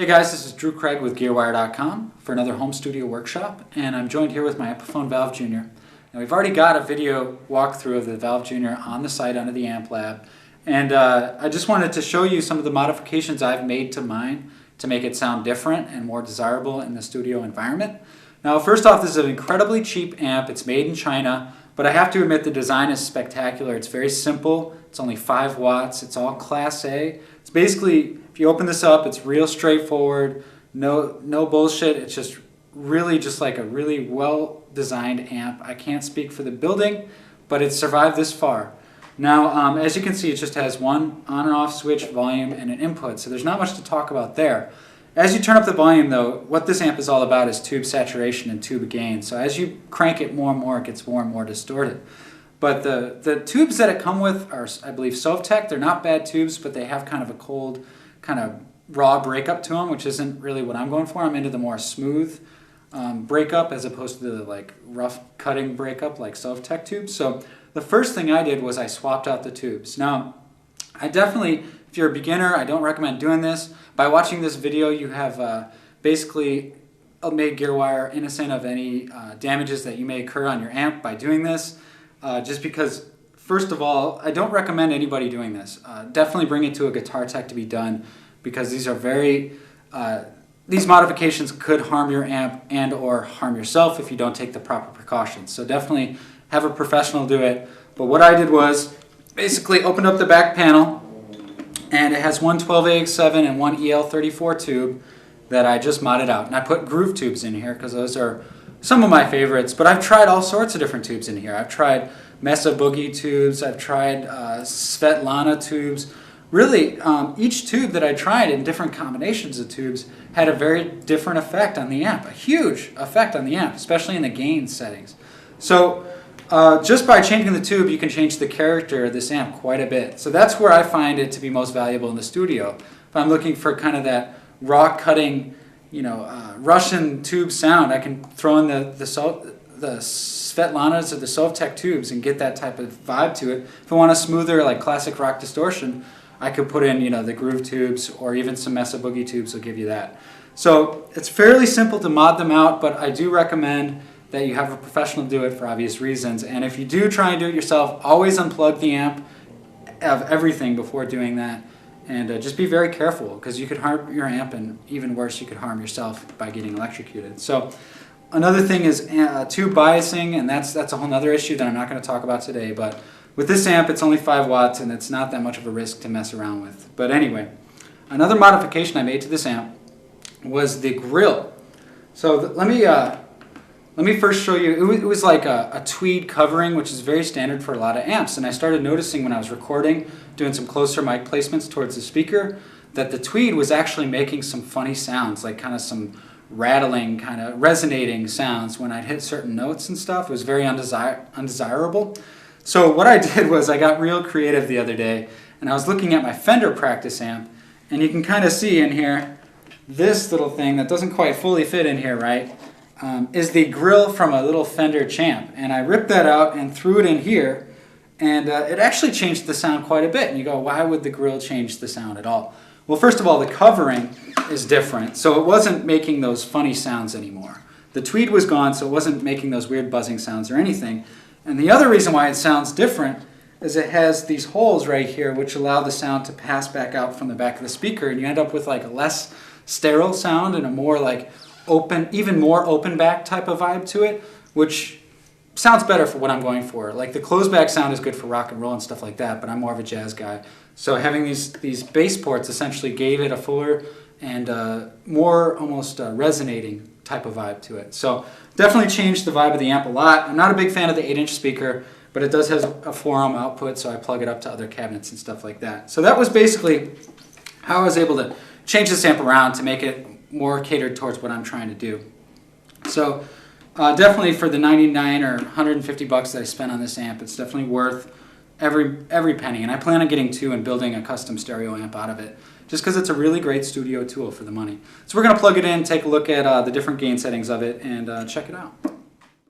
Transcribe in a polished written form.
guys, this is Drew Krag with Gearwire.com for another home studio workshop, and I'm joined here with my Epiphone Valve Junior. Now we've already got a video walkthrough of the Valve Junior on the site under the Amp Lab, and I just wanted to show you some of the modifications I've made to mine to make it sound different and more desirable in the studio environment. Now first off, this is an incredibly cheap amp. It's made in China, but I have to admit the design is spectacular. It's very simple. It's only 5 watts. It's all Class A. It's basically, if you open this up, it's real straightforward, no bullshit. It's just like a really well-designed amp. I can't speak for the building, but it's survived this far. Now, as you can see, it just has one on and off switch, volume, and an input, so there's not much to talk about there. As you turn up the volume, though, what this amp is all about is tube saturation and tube gain. So as you crank it more and more, it gets more and more distorted. But the tubes that it come with are, I believe, Sovtek. They're not bad tubes, but they have kind of a cold, kind of raw breakup to them, which isn't really what I'm going for. I'm into the more smooth breakup as opposed to the like rough cutting breakup like Sovtek tubes. So the first thing I did was I swapped out the tubes. Now, I definitely, if you're a beginner, I don't recommend doing this. By watching this video, you have basically made Gearwire innocent of any damages that you may occur on your amp by doing this. Just because, first of all, I don't recommend anybody doing this. Definitely bring it to a guitar tech to be done, because these are these modifications could harm your amp and or harm yourself if you don't take the proper precautions. So definitely have a professional do it. But what I did was basically opened up the back panel, and it has one 12AX7 and one EL34 tube that I just modded out. And I put groove tubes in here because those are some of my favorites, but I've tried all sorts of different tubes in here. I've tried Mesa Boogie tubes, I've tried Svetlana tubes. Really, each tube that I tried in different combinations of tubes had a very different effect on the amp, a huge effect on the amp, especially in the gain settings. So just by changing the tube, you can change the character of this amp quite a bit. So that's where I find it to be most valuable in the studio. If I'm looking for kind of that raw cutting, Russian tube sound, I can throw in the Svetlanas or the Sovtek tubes and get that type of vibe to it. If I want a smoother, like classic rock distortion, I could put in, the groove tubes, or even some Mesa Boogie tubes will give you that. So it's fairly simple to mod them out, but I do recommend that you have a professional do it for obvious reasons. And if you do try and do it yourself, always unplug the amp of everything before doing that. And just be very careful, because you could harm your amp, and even worse, you could harm yourself by getting electrocuted. So another thing is tube biasing, and that's a whole other issue that I'm not going to talk about today. But with this amp, it's only 5 watts, and it's not that much of a risk to mess around with. But anyway, another modification I made to this amp was the grill. So let me first show you. It was like a tweed covering, which is very standard for a lot of amps. And I started noticing when I was recording, doing some closer mic placements towards the speaker, that the tweed was actually making some funny sounds, like kind of some rattling, kind of resonating sounds when I'd hit certain notes and stuff. It was very undesirable. So what I did was I got real creative the other day, and I was looking at my Fender practice amp, and you can kind of see in here, this little thing that doesn't quite fully fit in here, right? Is the grill from a little Fender Champ, and I ripped that out and threw it in here, and it actually changed the sound quite a bit. And you go, why would the grill change the sound at all? Well, first of all, the covering is different, so it wasn't making those funny sounds anymore. The tweed was gone, so it wasn't making those weird buzzing sounds or anything. And the other reason why it sounds different is it has these holes right here which allow the sound to pass back out from the back of the speaker, and you end up with like a less sterile sound and a more like open, even more open back type of vibe to it, which sounds better for what I'm going for. Like the closed back sound is good for rock and roll and stuff like that, but I'm more of a jazz guy. So having these bass ports essentially gave it a fuller and more almost resonating type of vibe to it. So definitely changed the vibe of the amp a lot. I'm not a big fan of the 8-inch speaker, but it does have a 4-ohm output, so I plug it up to other cabinets and stuff like that. So that was basically how I was able to change this amp around to make it more catered towards what I'm trying to do. So definitely for the 99 or 150 bucks that I spent on this amp, it's definitely worth every penny. And I plan on getting 2 and building a custom stereo amp out of it, just because it's a really great studio tool for the money. So we're going to plug it in, take a look at the different gain settings of it, and check it out.